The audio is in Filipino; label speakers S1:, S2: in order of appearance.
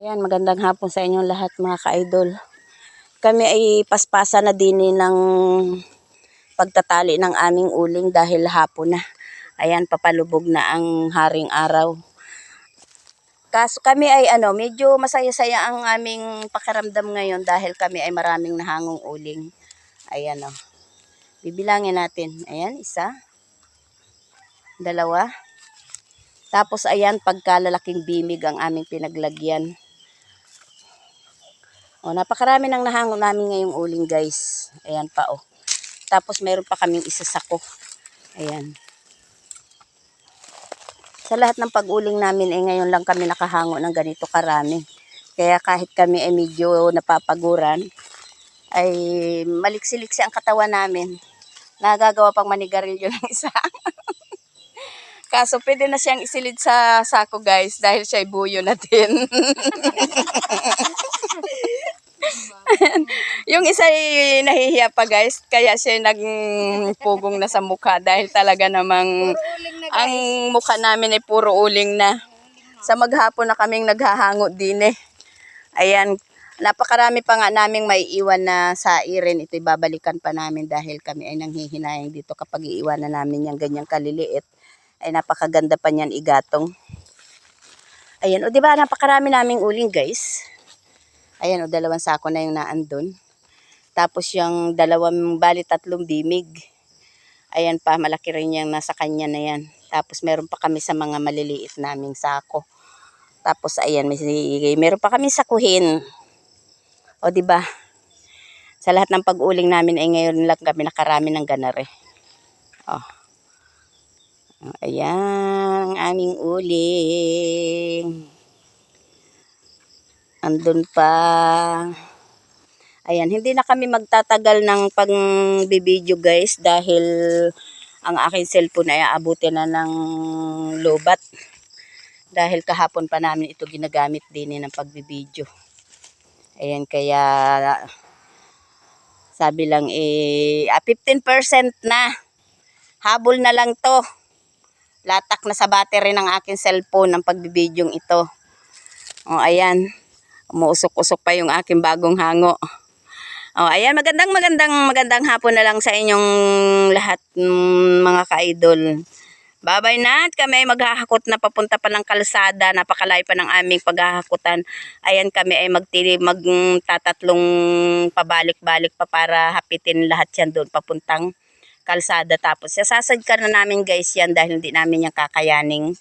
S1: Ayan, magandang hapon sa inyong lahat mga ka-idol. Kami ay paspasa na din ng pagtatali ng aming uling dahil hapon na. Ayan, papalubog na ang haring araw. Kaso kami ay medyo masaya-saya ang aming pakiramdam ngayon dahil kami ay maraming nahangong uling. Ayan o. Bibilangin natin. Ayan, isa. Dalawa. Tapos ayan, pagkalalaking bimig ang aming pinaglagyan. O, napakarami ng nahangon namin ngayong uling guys. Ayan pa o. Tapos meron pa kaming isasako. Ayan. Sa lahat ng pag-uling namin ay ngayon lang kami nakahango ng ganito karami. Kaya kahit kami ay medyo napapaguran, ay maliksi-liksi ang katawan namin. Nagagawa pang manigarilyo ng isa. Kaso pwede na siyang isilid sa sako guys dahil siya ay buyo na din. Yung isa ay nahihiya pa guys, kaya siya nagpugong na sa mukha dahil talaga namang ang mukha namin ay puro uling na. Sa maghapon na kaming naghahango din eh. Ayan, napakarami pa nga naming may iwan na sairin. Ito'y babalikan pa namin dahil kami ay nanghihinayang dito kapag iiwanan namin yung ganyang kaliliit. Ay napakaganda pa niyan igatong. Ayan, o diba napakarami naming uling guys. Ayan o, 2 sako na yung naandun. Tapos yung 2, bali 3 bimig. Ayan pa, malaki rin yung nasa kanya na yan. Tapos meron pa kami sa mga maliliit naming sako. Tapos ayan, meron pa kami sakuhin. O diba? Sa lahat ng pag-uling namin ay ngayon lang kami nakarami ng ganare. O. Ayan, ang aming uling. Andun pa. Ayan, hindi na kami magtatagal ng pag-video guys dahil ang aking cellphone ay aabutin na ng lobat. Dahil kahapon pa namin ito ginagamit din ng pag-video. Ayan, kaya sabi lang 15% na. Habol na lang to. Latak na sa battery ng aking cellphone ng pag-video ito. O ayan, umuusok-usok pa yung aking bagong hango. O ayan, magandang hapon na lang sa inyong lahat mga ka-idol. Bye-bye na. Kami ay maghahakot na papunta pa ng kalsada. Napakalayo pa ng aming paghahakutan. Ayan, kami ay magtatatlong pabalik-balik pa para hapitin lahat yan doon papuntang kalsada. Tapos sasadka na namin guys yan dahil hindi namin yan kakayaning